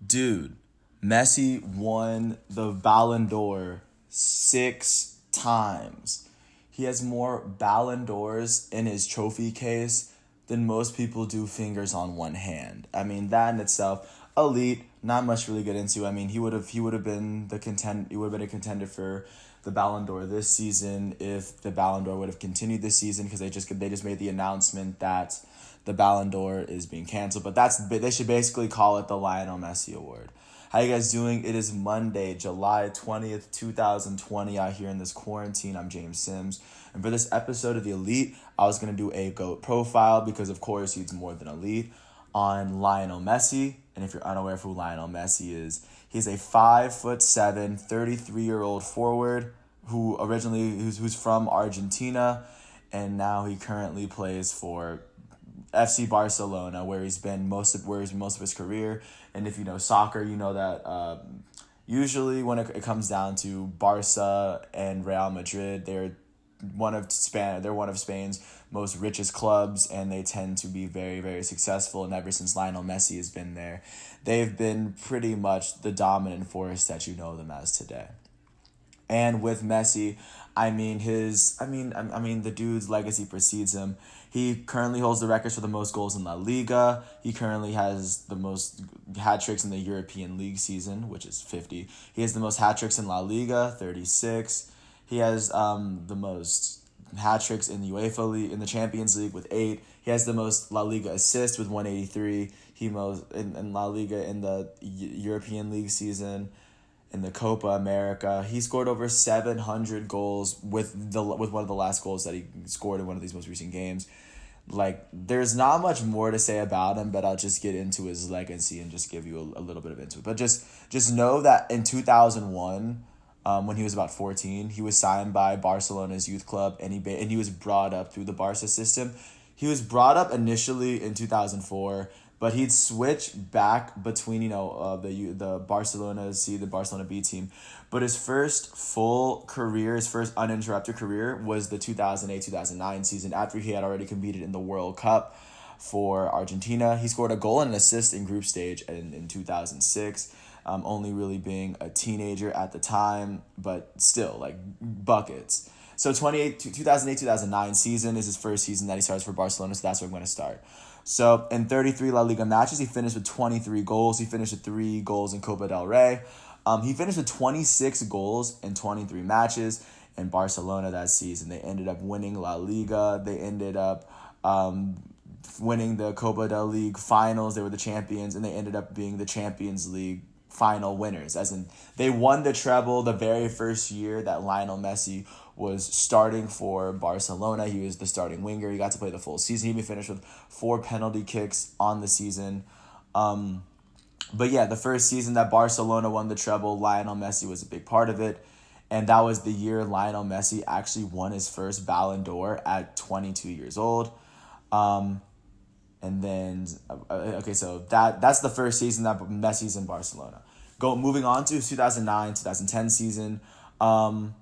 Dude, Messi won the Ballon d'Or 6 times. He has more Ballon d'Ors in his trophy case than most people do fingers on one hand. I mean, that in itself, elite, not much to really get into. I mean, he would have been he would have been a contender for the Ballon d'Or this season if the Ballon d'Or would have continued this season because they just made the announcement that the Ballon d'Or is being canceled. But they should basically call it the Lionel Messi Award. How you guys doing? It is Monday, July 20th, 2020 out here in this quarantine. I'm James Sims. And for this episode of The Elite, I was going to do a GOAT profile because, of course, he's more than elite on Lionel Messi. And if you're unaware of who Lionel Messi is, he's a 5'7", 33-year-old forward who's from Argentina, and now he currently plays for FC Barcelona, where he's been most of his career. And if you know soccer, you know that usually when it comes down to Barca and Real Madrid, they're one of Spain's most richest clubs, and they tend to be very, very successful. And ever since Lionel Messi has been there, they've been pretty much the dominant force that you know them as today. And with Messi, the dude's legacy precedes him. He currently holds the records for the most goals in La Liga. He currently has the most hat tricks in the European League season, which is 50. He has the most hat tricks in La Liga, 36. He has the most hat tricks in the UEFA League, in the Champions League with 8. He has the most La Liga assists with 183. He most in La Liga in the European League season. In the Copa America, he scored over 700 goals with one of the last goals that he scored in one of these most recent games. Like, there's not much more to say about him, but I'll just get into his legacy and just give you a little bit of into it. But just know that in 2001, when he was about 14, he was signed by Barcelona's youth club, and he was brought up through the Barca system. He was brought up initially in 2004, but he'd switch back between the Barcelona B team. But his first full career, his first uninterrupted career, was the 2008-2009 season after he had already competed in the World Cup for Argentina. He scored a goal and an assist in group stage in 2006. Only really being a teenager at the time, but still, like, buckets. So 2008-2009 season is his first season that he starts for Barcelona, so that's where I'm going to start. So in 33 La Liga matches, he finished with 23 goals. He finished with 3 goals in Copa del Rey. He finished with 26 goals in 23 matches in Barcelona that season. They ended up winning La Liga. They ended up winning the Copa del League finals. They were the champions, and they ended up being the Champions League final winners, as in they won the treble the very first year that Lionel Messi was starting for Barcelona. He was the starting winger. He got to play the full season. He even finished with 4 penalty kicks on the season. But yeah, the first season that Barcelona won the treble, Lionel Messi was a big part of it. And that was the year Lionel Messi actually won his first Ballon d'Or at 22 years old. And then, so that's the first season that Messi's in Barcelona. Moving on to 2009-2010 season. Going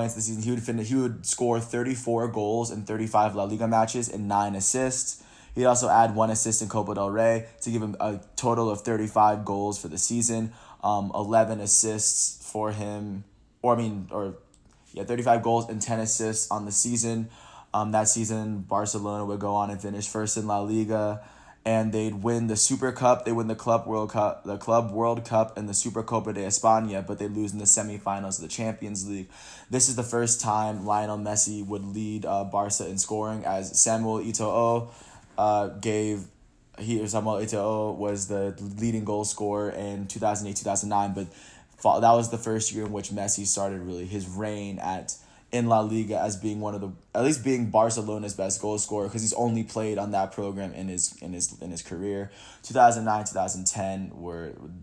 into the season, he would score 34 goals in 35 La Liga matches and 9 assists. He'd also add 1 assist in Copa del Rey to give him a total of 35 goals for the season. 11 assists for him, 35 goals and 10 assists on the season. That season, Barcelona would go on and finish first in La Liga, and they'd win the Super Cup. They win the Club World Cup, and the Supercopa de España, but they lose in the semifinals of the Champions League. This is the first time Lionel Messi would lead Barca in scoring, as Samuel Eto'o was the leading goal scorer in 2008-2009, but that was the first year in which Messi started really his reign in La Liga as being being Barcelona's best goal scorer, because he's only played on that program in his career. 2009-2010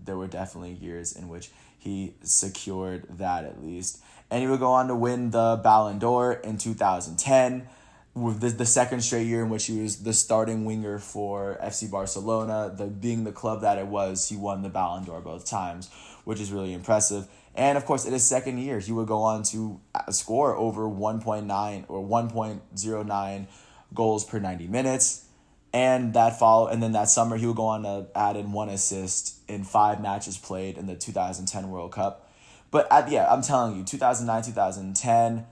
there were definitely years in which he secured that at least. And he would go on to win the Ballon d'Or in 2010, with the second straight year in which he was the starting winger for FC Barcelona. Being the club that it was, he won the Ballon d'Or both times, which is really impressive. And of course, in his second year, he would go on to score over 1.9 or 1.09 goals per 90 minutes. And then that summer he would go on to add in 1 assist in 5 matches played in the 2010 World Cup. I'm telling you, 2009, 2010,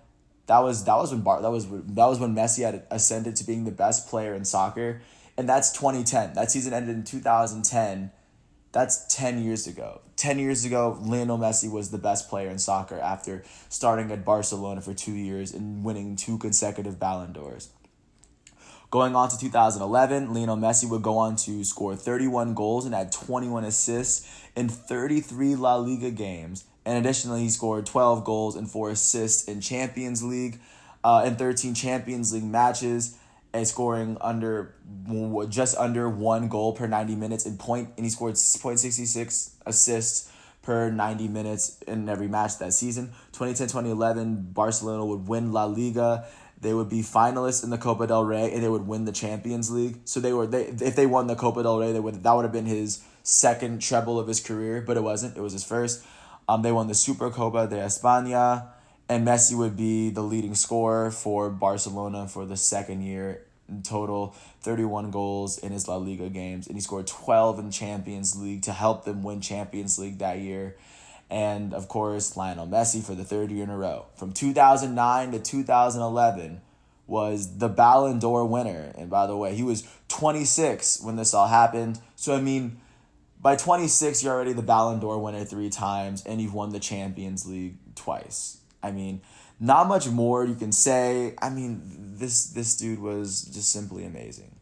that was when Messi had ascended to being the best player in soccer, and that's 2010. That season ended in 2010. That's 10 years ago. 10 years ago, Lionel Messi was the best player in soccer after starting at Barcelona for 2 years and winning 2 consecutive Ballon d'Ors. Going on to 2011, Lionel Messi would go on to score 31 goals and add 21 assists in 33 La Liga games. And additionally, he scored 12 goals and 4 assists in Champions League, in 13 Champions League matches, and scoring just under 1 goal per 90 minutes and he scored 0.66 assists per 90 minutes in every match that season. 2010-2011, Barcelona would win La Liga. They would be finalists in the Copa del Rey, and they would win the Champions League. So if they won the Copa del Rey, that would have been his second treble of his career, but it wasn't. It was his first. They won the Supercopa de España, and Messi would be the leading scorer for Barcelona for the second year. In total, 31 goals in his La Liga games, and he scored 12 in Champions League to help them win Champions League that year. And, of course, Lionel Messi for the third year in a row. From 2009 to 2011 was the Ballon d'Or winner. And, by the way, he was 26 when this all happened. So, I mean, by 26, you're already the Ballon d'Or winner 3 times, and you've won the Champions League twice. I mean, not much more you can say. I mean, this dude was just simply amazing.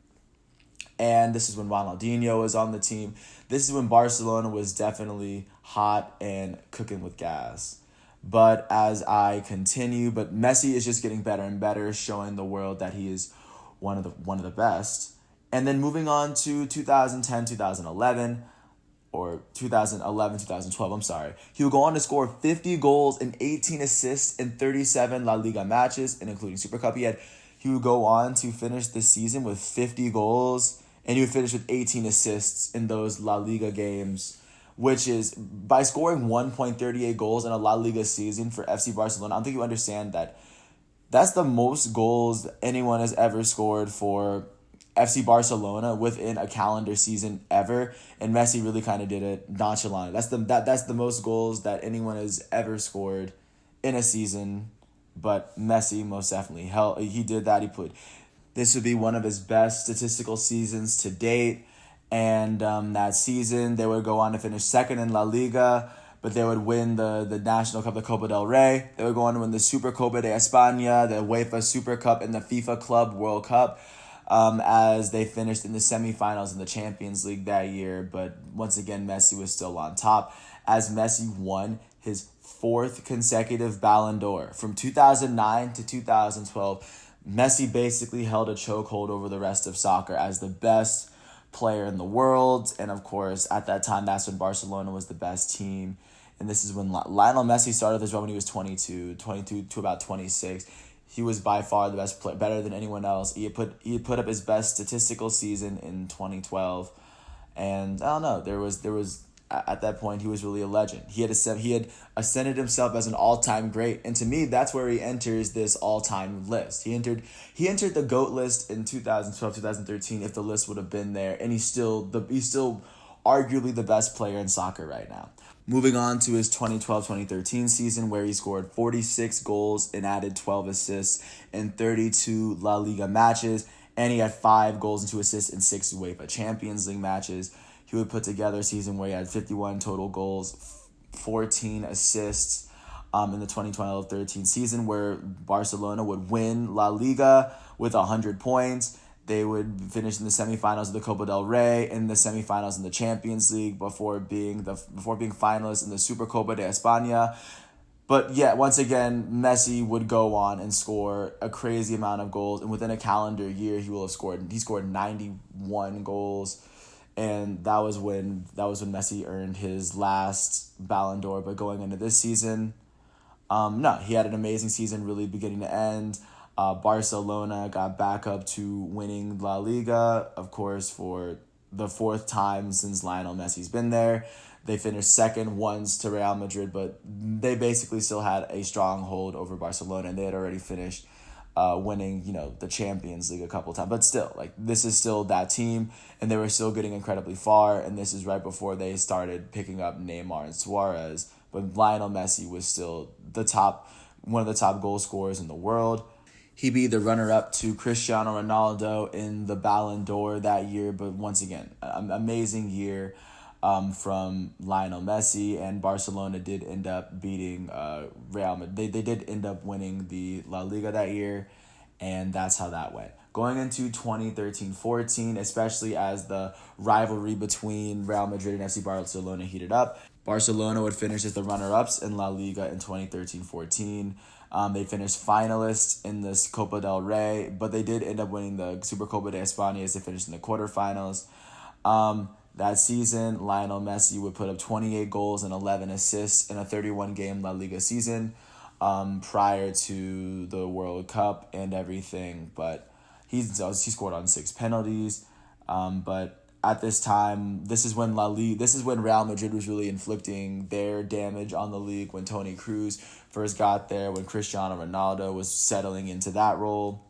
And this is when Ronaldinho was on the team. This is when Barcelona was definitely hot and cooking with gas. But Messi is just getting better and better, showing the world that he is one of the best. And then moving on to 2010, 2011, or 2011, 2012, I'm sorry. He would go on to score 50 goals and 18 assists in 37 La Liga matches, and including Super Cup. He would go on to finish the season with 50 goals, and he would finish with 18 assists in those La Liga games, which is, by scoring 1.38 goals in a La Liga season for FC Barcelona, I don't think you understand that that's the most goals anyone has ever scored for FC Barcelona within a calendar season ever, and Messi really kind of did it nonchalant. That's the most goals that anyone has ever scored in a season, but Messi most definitely he did that. This would be one of his best statistical seasons to date, and that season they would go on to finish second in La Liga, but they would win the National Cup, the Copa del Rey. They would go on to win the Supercopa de España, the UEFA Super Cup, and the FIFA Club World Cup, as they finished in the semifinals in the Champions League that year. But once again, Messi was still on top, as Messi won his 4th consecutive Ballon d'Or. From 2009 to 2012, Messi basically held a chokehold over the rest of soccer as the best player in the world. And of course, at that time, that's when Barcelona was the best team. And this is when Lionel Messi started this run when he was 22 to about 26. He was by far the best player, better than anyone else. He put up his best statistical season in 2012. And I don't know, there was at that point, he was really a legend. He had ascended himself as an all-time great, and to me, that's where he enters this all-time list. He entered the GOAT list in 2012, 2013, if the list would have been there, and he's still arguably the best player in soccer right now. Moving on to his 2012-2013 season, where he scored 46 goals and added 12 assists in 32 La Liga matches, and he had 5 goals and 2 assists in 6 UEFA Champions League matches. He would put together a season where he had 51 total goals, 14 assists in the 2012-13 season, where Barcelona would win La Liga with 100 points. They would finish in the semifinals of the Copa del Rey, in the semifinals in the Champions League, before being finalists in the Supercopa de España. But yeah, once again, Messi would go on and score a crazy amount of goals, and within a calendar year, he scored 91 goals. And that was when Messi earned his last Ballon d'Or. But going into this season, he had an amazing season, really beginning to end. Barcelona got back up to winning La Liga, of course, for the 4th time since Lionel Messi's been there. They finished second once to Real Madrid, but they basically still had a strong hold over Barcelona, and they had already finished winning, the Champions League a couple times. But still, like, this is still that team, and they were still getting incredibly far, and this is right before they started picking up Neymar and Suarez. But Lionel Messi was still one of the top goal scorers in the world. He be the runner-up to Cristiano Ronaldo in the Ballon d'Or that year. But once again, an amazing year from Lionel Messi, and Barcelona did end up beating Real Madrid. They did end up winning the La Liga that year, and that's how that went. Going into 2013-14, especially as the rivalry between Real Madrid and FC Barcelona heated up, Barcelona would finish as the runner-ups in La Liga in 2013-14. They finished finalists in this Copa del Rey, but they did end up winning the Supercopa de España as they finished in the quarterfinals. That season, Lionel Messi would put up 28 goals and 11 assists in a 31-game La Liga season prior to the World Cup and everything. But he scored on 6 penalties. But at this time, this is when Real Madrid was really inflicting their damage on the league, when Toni Kroos first got there, when Cristiano Ronaldo was settling into that role.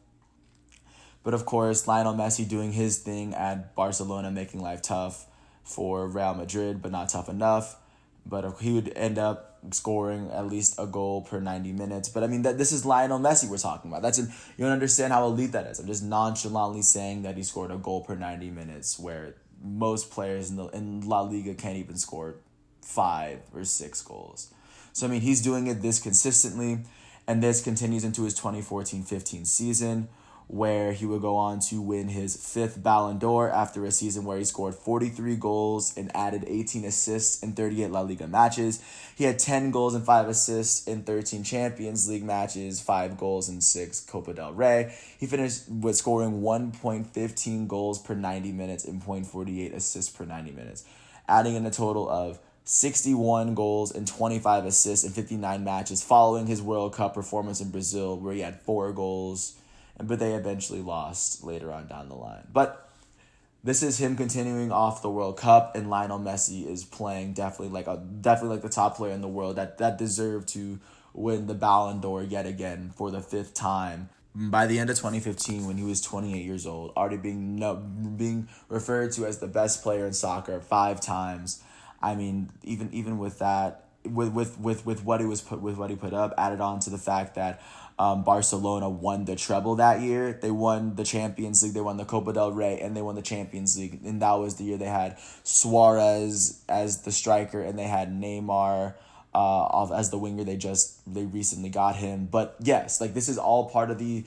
But of course, Lionel Messi doing his thing at Barcelona, making life tough for Real Madrid, but not tough enough. But he would end up scoring at least a goal per 90 minutes. But I mean, this is Lionel Messi we're talking about. You don't understand how elite that is. I'm just nonchalantly saying that he scored a goal per 90 minutes, where most players in La Liga can't even score 5 or 6 goals. So I mean, he's doing it this consistently, and this continues into his 2014-15 season, where he would go on to win his 5th Ballon d'Or after a season where he scored 43 goals and added 18 assists in 38 La Liga matches. He had 10 goals and 5 assists in 13 Champions League matches, 5 goals and 6 Copa del Rey. He finished with scoring 1.15 goals per 90 minutes and 0.48 assists per 90 minutes, adding in a total of 61 goals and 25 assists in 59 matches following his World Cup performance in Brazil, where he had 4 goals. But they eventually lost later on down the line. But this is him continuing off the World Cup, and Lionel Messi is playing definitely like the top player in the world that deserved to win the Ballon d'Or yet again for the 5th time. By the end of 2015, when he was 28 years old, already being referred to as the best player in soccer 5 times. I mean, even with that, with what he put up, added on to the fact that Barcelona won the treble that year. They won the Champions League, they won the Copa del Rey, and they won the Champions League. And that was the year they had Suarez as the striker, and they had Neymar as the winger. They recently got him. But yes, like, this is all part of the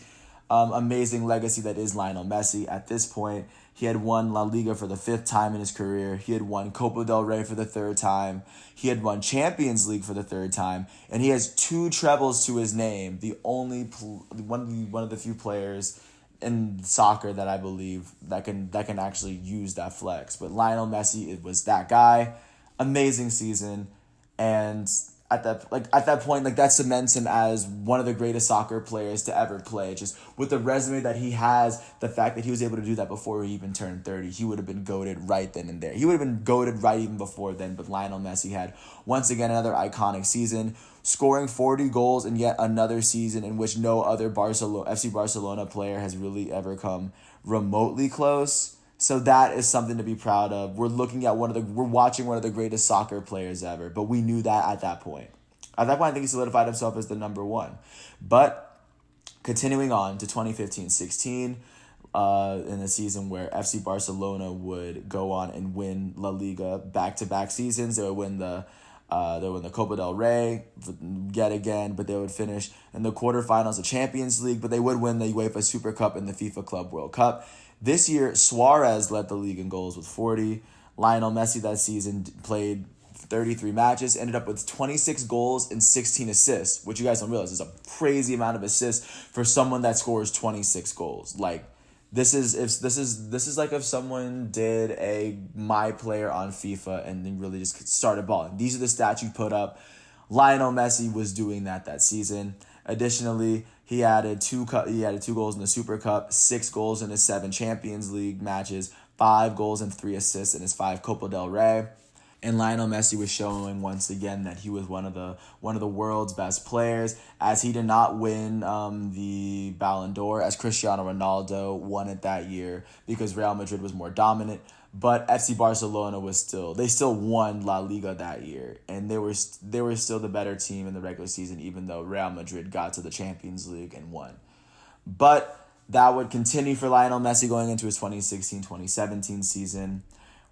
amazing legacy that is Lionel Messi. At this point, he had won La Liga for the 5th time in his career. He had won Copa del Rey for the 3rd time. He had won Champions League for the 3rd time, and he has 2 trebles to his name. The only one of the few players in soccer that I believe that can actually use that flex. But Lionel Messi, it was that guy. Amazing season, and at that point, like, that cements him as one of the greatest soccer players to ever play. Just with the resume that he has, the fact that he was able to do that before he even turned 30, he would have been GOATed right then and there. He would have been GOATed right even before then, but Lionel Messi had, once again, another iconic season, scoring 40 goals in yet another season in which no other FC Barcelona player has really ever come remotely close. So that is something to be proud of. We're watching one of the greatest soccer players ever, but we knew that at that point. At that point, I think he solidified himself as the number 1. But continuing on to 2015-16, in a season where FC Barcelona would go on and win La Liga back-to-back seasons. They would win the Copa del Rey yet again, but they would finish in the quarterfinals of Champions League, but they would win the UEFA Super Cup and the FIFA Club World Cup. This year, Suarez led the league in goals with 40. Lionel Messi that season played 33 matches, ended up with 26 goals and 16 assists, which you guys don't realize is a crazy amount of assists for someone that scores 26 goals. Like, this is like if someone did a My Player on FIFA and then really just started balling. These are the stats you put up. Lionel Messi was doing that season. Additionally, he added 2 goals in the Super Cup, 6 goals in his 7 Champions League matches, 5 goals and 3 assists in his 5 Copa del Rey. And Lionel Messi was showing once again that he was one of the world's best players, as he did not win the Ballon d'Or, as Cristiano Ronaldo won it that year because Real Madrid was more dominant. But FC Barcelona they still won La Liga that year, and they were still the better team in the regular season, even though Real Madrid got to the Champions League and won. But that would continue for Lionel Messi going into his 2016-2017 season,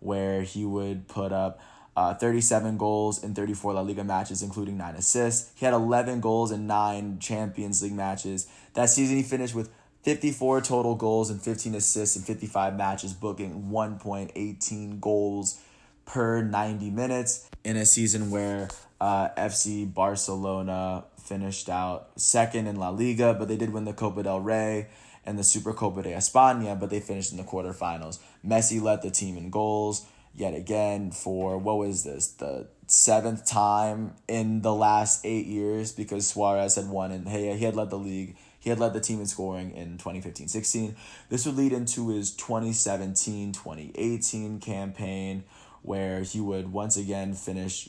where he would put up 37 goals in 34 La Liga matches, including 9 assists. He had 11 goals in 9 Champions League matches. That season, he finished with 54 total goals and 15 assists in 55 matches, booking 1.18 goals per 90 minutes in a season where FC Barcelona finished out second in La Liga, but they did win the Copa del Rey and the Supercopa de España, but they finished in the quarterfinals. Messi led the team in goals yet again for, what was this, the 7th time in the last 8 years, because Suarez had won and he had led the league. He had led the team in scoring in 2015-16. This would lead into his 2017-2018 campaign, where he would once again finish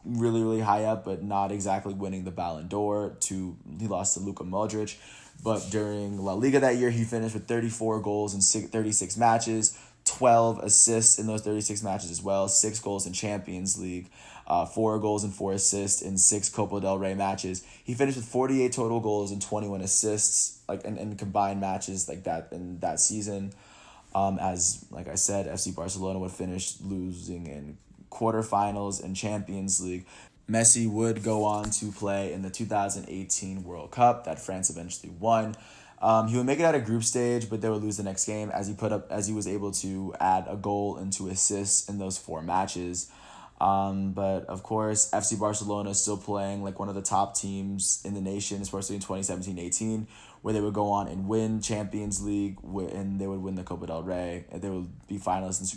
really, really high up, but not exactly winning the Ballon d'Or. He lost to Luka Modric. But during La Liga that year, he finished with 34 goals in 36 matches, 12 assists in those 36 matches as well, 6 goals in Champions League, 4 goals and 4 assists in 6 Copa del Rey matches. He finished with 48 total goals and 21 assists, in combined matches like that in that season. As like I said, FC Barcelona would finish losing in quarterfinals in Champions League. Messi would go on to play in the 2018 World Cup that France eventually won. He would make it out of group stage, but they would lose the next game, as he was able to add a goal and 2 assists in those 4 matches. But of course, FC Barcelona is still playing like one of the top teams in the nation, especially in 2017-18, where they would go on and win Champions League, and they would win the Copa del Rey, and they would be finalists.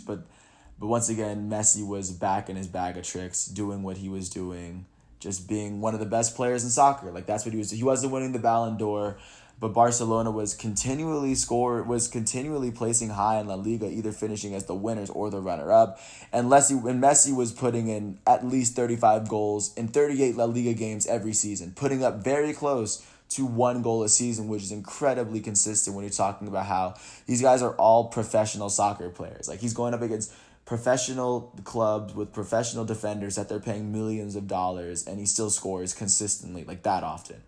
But once again, Messi was back in his bag of tricks, doing what he was doing, just being one of the best players in soccer. Like, that's what he was. He wasn't winning the Ballon d'Or, but Barcelona was continually placing high in La Liga, either finishing as the winners or the runner-up. And Messi was putting in at least 35 goals in 38 La Liga games every season, putting up very close to 1 goal a season, which is incredibly consistent when you're talking about how these guys are all professional soccer players. Like, he's going up against professional clubs with professional defenders that they're paying millions of dollars, and he still scores consistently like that often.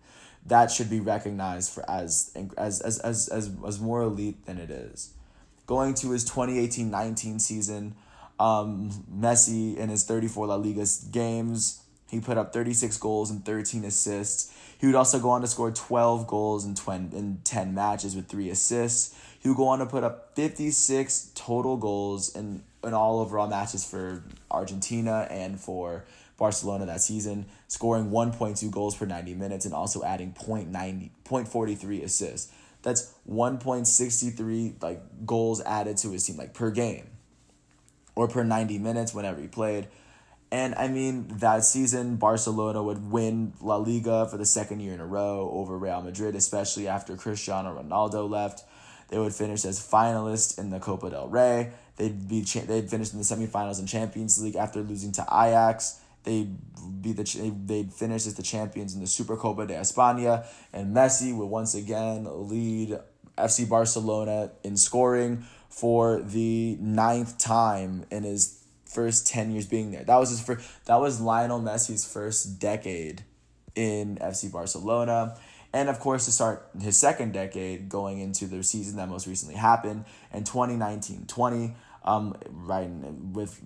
That should be recognized as more elite than it is. Going to his 2018-19 season, Messi in his 34 La Liga games, he put up 36 goals and 13 assists. He would also go on to score 12 goals in 10 matches with 3 assists. He would go on to put up 56 total goals in all overall matches for Argentina and for Barcelona that season, scoring 1.2 goals per 90 minutes and also adding 0.43 assists. That's 1.63 goals added to his team per game or per 90 minutes whenever he played. And I mean, that season, Barcelona would win La Liga for the 2nd year in a row over Real Madrid, especially after Cristiano Ronaldo left. They would finish as finalists in the Copa del Rey. They'd finish in the semifinals in Champions League after losing to Ajax. They'd finish as the champions in the Supercopa de España, and Messi would once again lead FC Barcelona in scoring for the 9th time in his first 10 years being there. That was Lionel Messi's first decade in FC Barcelona. And of course, to start his second decade, going into the season that most recently happened in 2019-20, with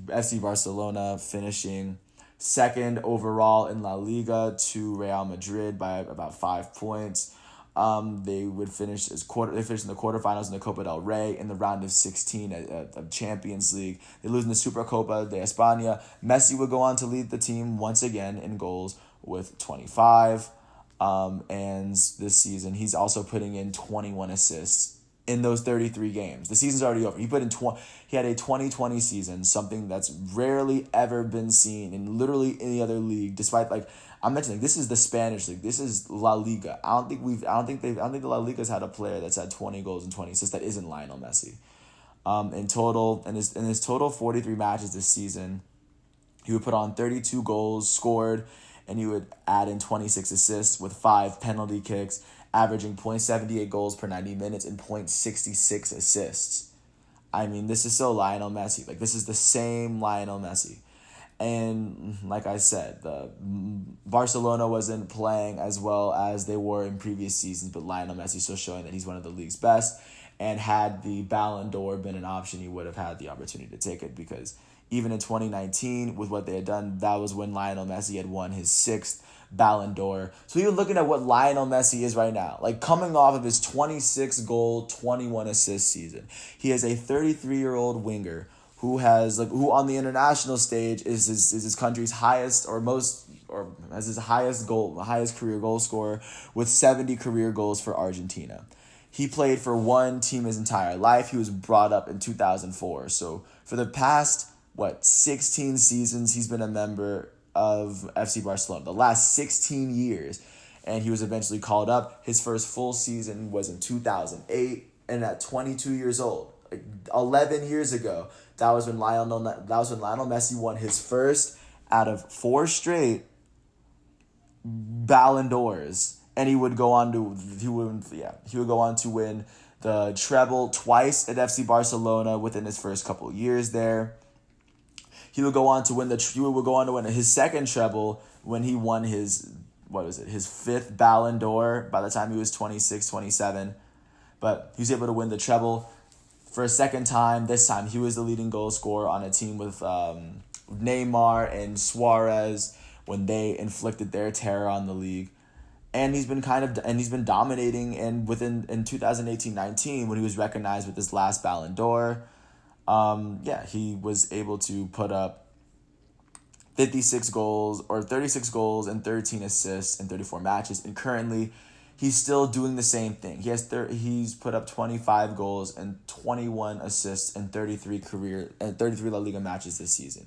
FC Barcelona finishing 2nd overall in La Liga to Real Madrid by about 5 points. They would finish They finished in the quarterfinals in the Copa del Rey in the round of 16 of Champions League. They lose in the Supercopa de España. Messi would go on to lead the team once again in goals with 25. And this season, he's also putting in 21 assists in those 33 games. The season's already over. He had a 2020 season, something that's rarely ever been seen in literally any other league. Despite I'm mentioning, this is the Spanish league. This is La Liga. I don't think the La Liga's had a player that's had 20 goals and 20 assists that isn't Lionel Messi. In his total 43 matches this season, he would put on 32 goals scored, and he would add in 26 assists with 5 penalty kicks, averaging .78 goals per 90 minutes and .66 assists. I mean, this is so Lionel Messi. Like, this is the same Lionel Messi. And like I said, the Barcelona wasn't playing as well as they were in previous seasons, but Lionel Messi still showing that he's one of the league's best. And had the Ballon d'Or been an option, he would have had the opportunity to take it, because even in 2019, with what they had done, that was when Lionel Messi had won his 6th Ballon d'Or. So you're looking at what Lionel Messi is right now, like coming off of his 26 goal, 21 assist season. He is a 33-year-old winger who on the international stage is his country's highest or as his highest career goal scorer, with 70 career goals for Argentina. He played for one team his entire life. He was brought up in 2004. So for the past 16 seasons, he's been a member of FC Barcelona. The last 16 years, and he was eventually called up. His first full season was in 2008, and at 22 years old, 11 years ago, that was when Lionel Messi won his first out of 4 straight Ballon d'Ors, and he would go on to win the treble twice at FC Barcelona within his first couple of years there. He would go on to win his second treble when he won his 5th Ballon d'Or by the time he was 26, 27. But he was able to win the treble for a second time. This time he was the leading goal scorer on a team with Neymar and Suarez when they inflicted their terror on the league. And he's been dominating, and in 2018-19 when he was recognized with his last Ballon d'Or, he was able to put up 36 goals and 13 assists in 34 matches, and currently he's still doing the same thing. He's put up 25 goals and 21 assists in 33 La Liga matches this season.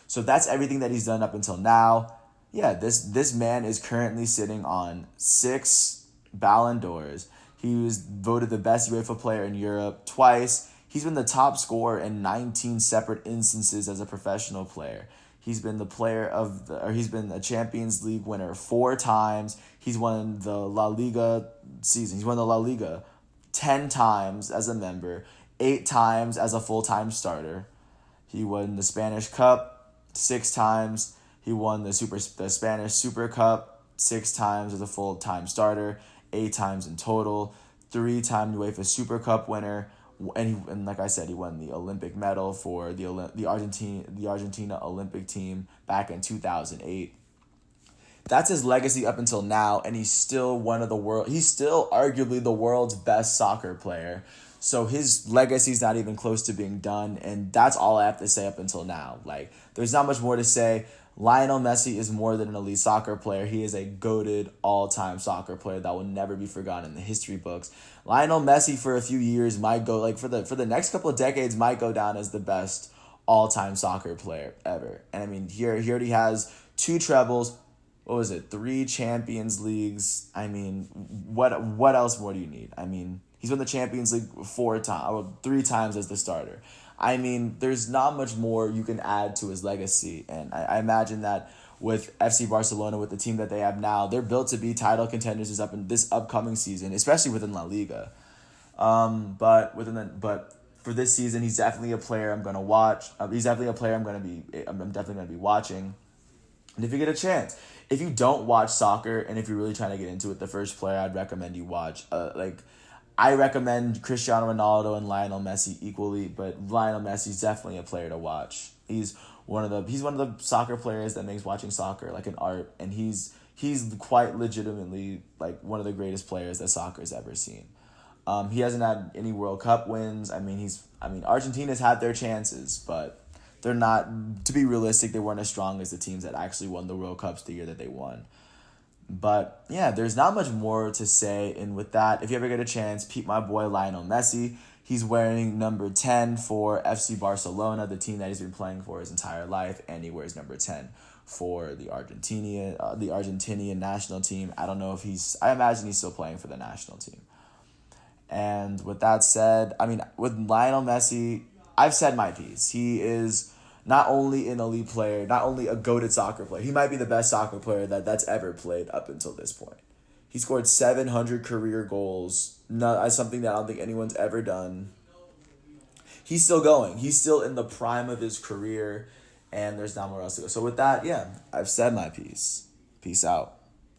So that's everything that he's done up until now. Yeah, this man is currently sitting on 6 Ballon d'Ors. He was voted the best UEFA player in Europe twice. He's been the top scorer in 19 separate instances as a professional player. He's been he's been a Champions League winner 4 times. He's won the La Liga season. He's won the La Liga 10 times as a member, 8 times as a full-time starter. He won the Spanish Cup 6 times. He won the Spanish Super Cup 6 times as a full-time starter, 8 times in total, 3-time UEFA Super Cup winner, and like I said, he won the Olympic medal for the Argentina Olympic team back in 2008. That's his legacy up until now, and he's still arguably the world's best soccer player. So his legacy's not even close to being done, and that's all I have to say up until now. Like, there's not much more to say. Lionel Messi is more than an elite soccer player. He is a goated all-time soccer player that will never be forgotten in the history books. Lionel Messi for a few years might go, for the next couple of decades, might go down as the best all-time soccer player ever. And I mean, he already has 2 trebles. 3 Champions Leagues. I mean, what else more do you need? I mean, he's won the Champions League 3 times as the starter. I mean, there's not much more you can add to his legacy. And I imagine that with FC Barcelona, with the team that they have now, they're built to be title contenders in this upcoming season, especially within La Liga. But for this season, he's definitely a player I'm gonna watch. He's definitely a player I'm definitely gonna be watching. And if you get a chance, if you don't watch soccer and if you're really trying to get into it, the first player I'd recommend you watch, I recommend Cristiano Ronaldo and Lionel Messi equally, but Lionel Messi's definitely a player to watch. He's one of the soccer players that makes watching soccer like an art, and he's quite legitimately like one of the greatest players that soccer's ever seen. He hasn't had any World Cup wins. I mean, Argentina's had their chances, but they're not, to be realistic, they weren't as strong as the teams that actually won the World Cups the year that they won. But yeah, there's not much more to say. And with that, if you ever get a chance, peep my boy Lionel Messi. He's wearing number 10 for FC Barcelona, the team that he's been playing for his entire life, and he wears number 10 for the Argentinian national team. I don't know if I imagine he's still playing for the national team. And with that said, I mean, with Lionel Messi, I've said my piece. He is not only an elite player, not only a goated soccer player. He might be the best soccer player that's ever played up until this point. He scored 700 career goals. Not something that I don't think anyone's ever done. He's still going. He's still in the prime of his career, and there's not more else to go. So with that, yeah, I've said my piece. Peace out.